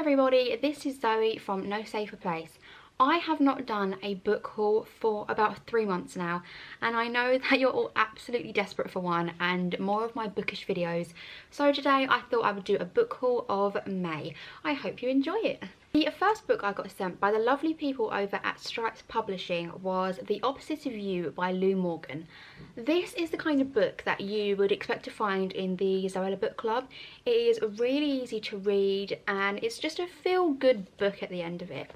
everybody, this is Zoe from No Safer Place. I have not done a book haul for about 3 months now, and I know that you're all absolutely desperate for one and more of my bookish videos. So today I thought I would do a book haul of May. I hope you enjoy it. The first book I got sent by the lovely people over at Stripes Publishing was The Opposite of You by Lou Morgan. This is the kind of book that you would expect to find in the Zoella Book Club. It is really easy to read and it's just a feel-good book at the end of it.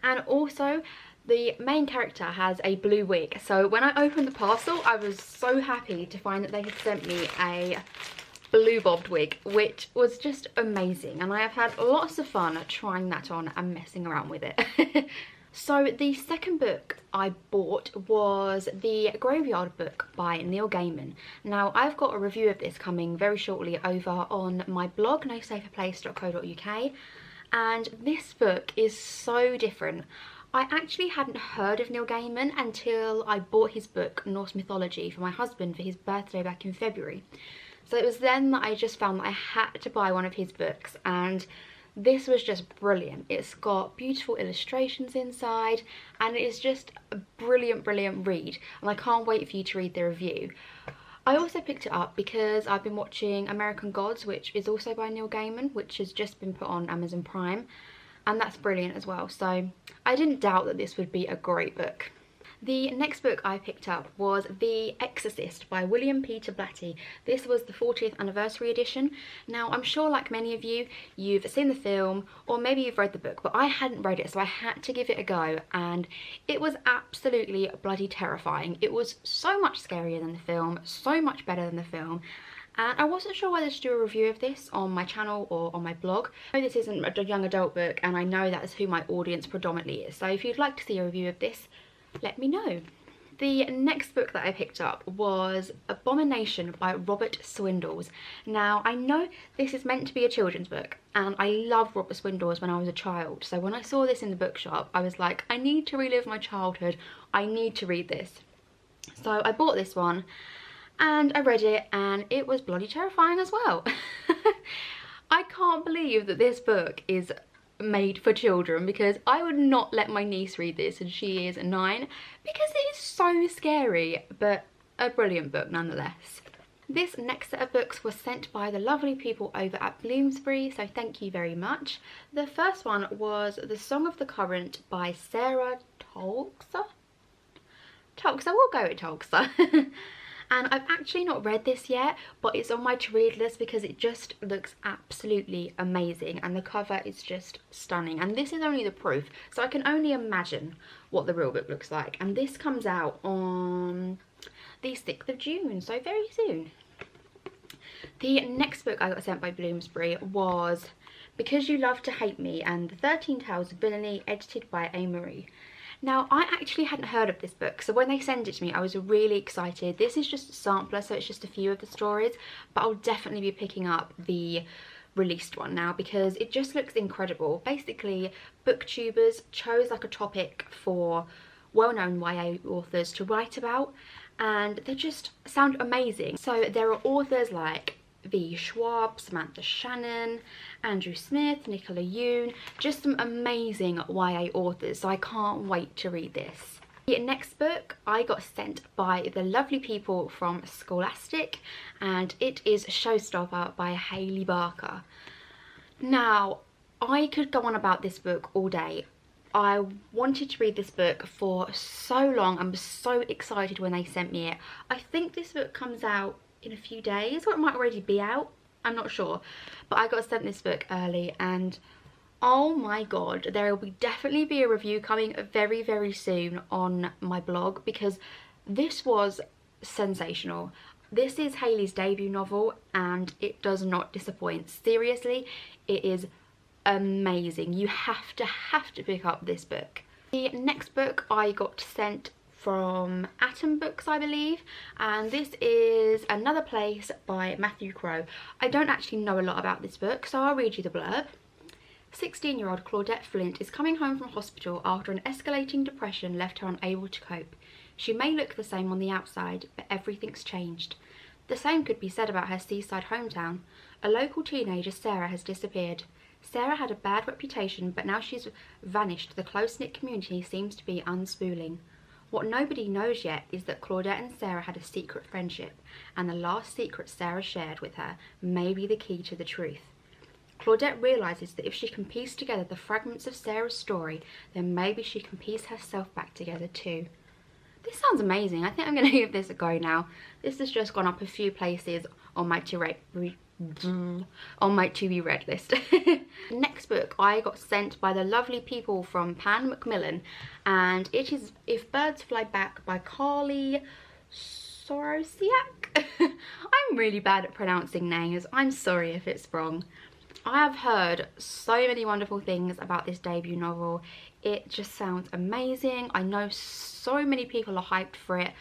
And also, the main character has a blue wig, so when I opened the parcel I was so happy to find that they had sent me a blue bobbed wig, which was just amazing, and I have had lots of fun trying that on and messing around with it. So the second book I bought was The Graveyard Book by Neil Gaiman. Now I've got a review of this coming very shortly over on my blog nosaferplace.co.uk, and this book is so different. I actually hadn't heard of Neil Gaiman until I bought his book Norse Mythology for my husband for his birthday back in February. So it was then that I just found that I had to buy one of his books, and this was just brilliant. It's got beautiful illustrations inside and it is just a brilliant read, and I can't wait for you to read the review. I also picked it up because I've been watching American Gods, which is also by Neil Gaiman, which has just been put on Amazon Prime, and that's brilliant as well, so I didn't doubt that this would be a great book. The next book I picked up was The Exorcist by William Peter Blatty. This was the 40th anniversary edition. Now I'm sure like many of you, you've seen the film or maybe you've read the book, but I hadn't read it, so I had to give it a go, and it was absolutely bloody terrifying. It was so much scarier than the film, so much better than the film. And I wasn't sure whether to do a review of this on my channel or on my blog. I know this isn't a young adult book and I know that's who my audience predominantly is, so if you'd like to see a review of this, let me know. The next book that I picked up was Abomination by Robert Swindells. Now I know this is meant to be a children's book and I loved Robert Swindells when I was a child, so when I saw this in the bookshop I was like, I need to relive my childhood, I need to read this. So I bought this one and I read it and it was bloody terrifying as well. I can't believe that this book is made for children, because I would not let my niece read this, and she is 9, because it is so scary, but a brilliant book nonetheless. This next set of books was sent by the lovely people over at Bloomsbury, so thank you very much. The first one was The Song of the Current by Sarah Tolkser? We'll go with Tolkser. And I've actually not read this yet, but it's on my to read list because it just looks absolutely amazing and the cover is just stunning. And this is only the proof, so I can only imagine what the real book looks like. And this comes out on the 6th of June, so very soon. The next book I got sent by Bloomsbury was Because You Love to Hate Me and the 13 Tales of Villainy, edited by A. Marie. Now I actually hadn't heard of this book, so when they sent it to me I was really excited. This is just a sampler, so it's just a few of the stories, but I'll definitely be picking up the released one now because it just looks incredible. Basically, booktubers chose like a topic for well-known YA authors to write about, and they just sound amazing. So there are authors like V. Schwab, Samantha Shannon, Andrew Smith, Nicola Yoon, just some amazing YA authors, so I can't wait to read this. The next book I got sent by the lovely people from Scholastic, and it is Showstopper by Hayley Barker. Now I could go on about this book all day. I wanted to read this book for so long and was so excited when they sent me it. I think this book comes out in a few days, or it might already be out, I'm not sure, but I got sent this book early and oh my god, there will definitely be a review coming very soon on my blog because this was sensational. This is Hayley's debut novel and it does not disappoint. Seriously, it is amazing. You have to pick up this book. The next book I got sent from Atom Books, I believe, and this is Another Place by Matthew Crowe. I don't actually know a lot about this book, so I'll read you the blurb. 16-year-old Claudette Flint is coming home from hospital after an escalating depression left her unable to cope. She may look the same on the outside, but everything's changed. The same could be said about her seaside hometown. A local teenager, Sarah, has disappeared. Sarah had a bad reputation, but now she's vanished. The close-knit community seems to be unspooling. What nobody knows yet is that Claudette and Sarah had a secret friendship, and the last secret Sarah shared with her may be the key to the truth. Claudette realises that if she can piece together the fragments of Sarah's story, then maybe she can piece herself back together too. This sounds amazing. I think I'm going to give this a go now. This has just gone up a few places on my to be read list. Next book I got sent by the lovely people from Pan Macmillan, and it is If Birds Fly Back by Carly Sorosiak. I'm really bad at pronouncing names. I'm sorry if it's wrong. I have heard so many wonderful things about this debut novel. It just sounds amazing. I know so many people are hyped for it.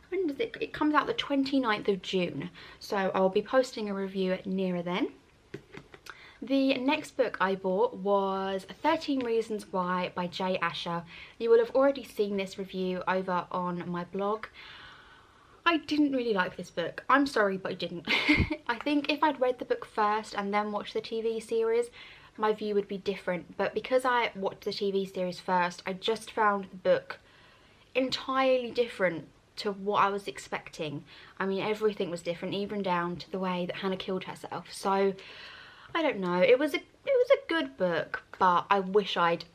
When does it? It comes out the 29th of June, so I'll be posting a review nearer then. The next book I bought was 13 Reasons Why by J. Asher. You will have already seen this review over on my blog. I didn't really like this book. I'm sorry, but I didn't. I think if I'd read the book first and then watched the TV series, my view would be different. But because I watched the TV series first, I just found the book entirely different to what I was expecting. I mean, everything was different, even down to the way that Hannah killed herself. So, I don't know. It was a good book, but I wish I'd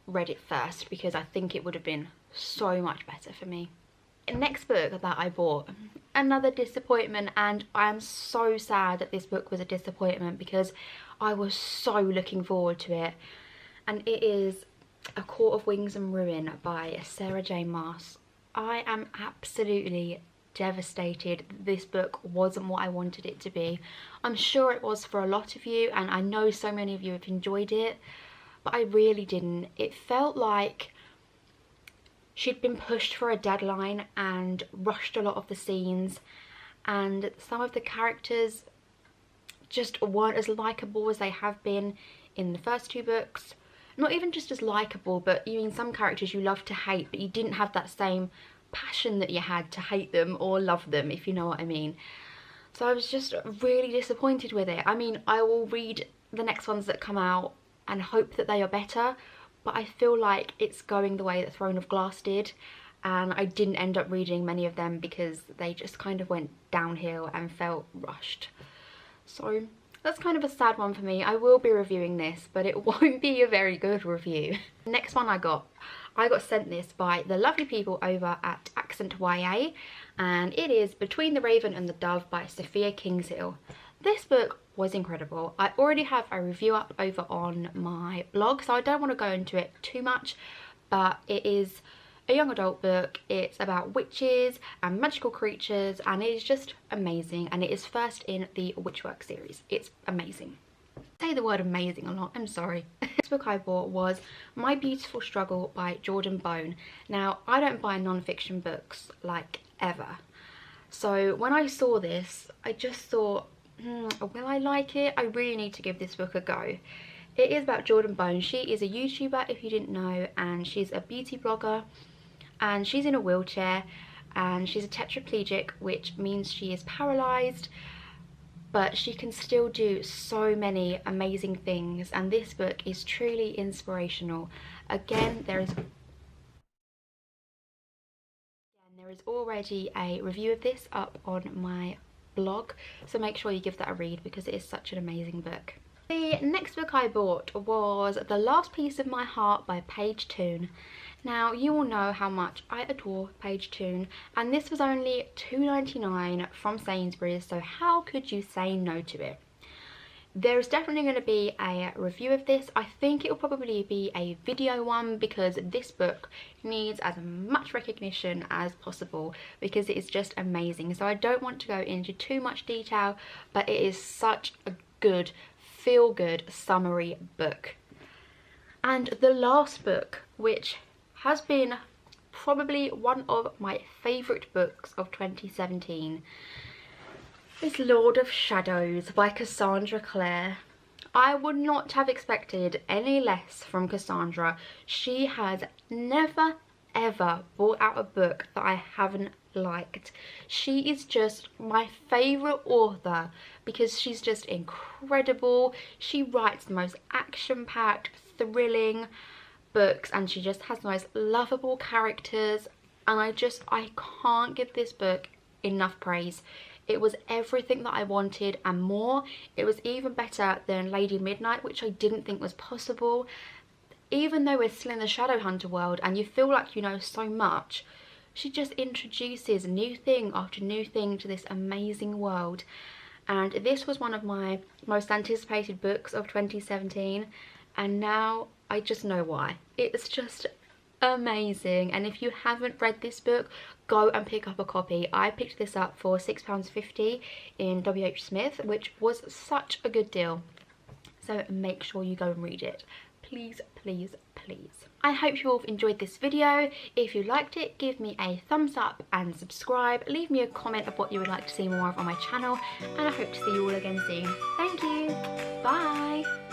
read it first because I think it would have been so much better for me. Next book that I bought, another disappointment, and I'm so sad that this book was a disappointment because I was so looking forward to it, and it is A Court of Wings and Ruin by Sarah J. Maas. I am absolutely devastated this book wasn't what I wanted it to be. I'm sure it was for a lot of you, and I know so many of you have enjoyed it, but I really didn't. It felt like she'd been pushed for a deadline and rushed a lot of the scenes, and some of the characters just weren't as likeable as they have been in the first two books. Not even just as likeable, but you mean some characters you love to hate, but you didn't have that same passion that you had to hate them or love them, if you know what I mean. So I was just really disappointed with it. I mean, I will read the next ones that come out and hope that they are better, but I feel like it's going the way that Throne of Glass did, and I didn't end up reading many of them because they just kind of went downhill and felt rushed. So that's kind of a sad one for me. I will be reviewing this, but it won't be a very good review. The next one I got sent this by the lovely people over at Accent YA, and it is Between the Raven and the Dove by Sophia Kingshill. This book was incredible. I already have a review up over on my blog, so I don't want to go into it too much, but it is a young adult book. It's about witches and magical creatures, and it is just amazing, and it is first in the Witchwork series. It's amazing. I say the word amazing a lot, I'm sorry. This book I bought was My Beautiful Struggle by Jordan Bone. Now, I don't buy non-fiction books, like, ever. So when I saw this, I just thought, will I like it? I really need to give this book a go. It is about Jordan Bone. She is a YouTuber, if you didn't know, and she's a beauty blogger, and she's in a wheelchair, and she's a tetraplegic, which means she is paralysed, but she can still do so many amazing things, and this book is truly inspirational. Again, there is already a review of this up on my blog, so make sure you give that a read because it is such an amazing book. The next book I bought was The Last Piece of My Heart by Paige Toon. Now, you all know how much I adore Paige Toon, and this was only $2.99 from Sainsbury's, so how could you say no to it? There's definitely going to be a review of this. I think it will probably be a video one because this book needs as much recognition as possible because it is just amazing. So I don't want to go into too much detail, but it is such a good, feel-good summary book. And the last book, which has been probably one of my favourite books of 2017, is Lord of Shadows by Cassandra Clare. I would not have expected any less from Cassandra. She has never ever brought out a book that I haven't liked. She is just my favourite author because she's just incredible. She writes the most action-packed, thrilling books, and she just has the most lovable characters, and I can't give this book enough praise. It was everything that I wanted and more. It was even better than Lady Midnight, which I didn't think was possible. Even though we're still in the Shadowhunter world and you feel like you know so much, she just introduces new thing after new thing to this amazing world. And this was one of my most anticipated books of 2017, and now I just know why. It's just amazing. And if you haven't read this book, go and pick up a copy. I picked this up for £6.50 in WH Smith, which was such a good deal. So make sure you go and read it. Please, please, please. I hope you all enjoyed this video. If you liked it, give me a thumbs up and subscribe. Leave me a comment of what you would like to see more of on my channel, and I hope to see you all again soon. Thank you. Bye.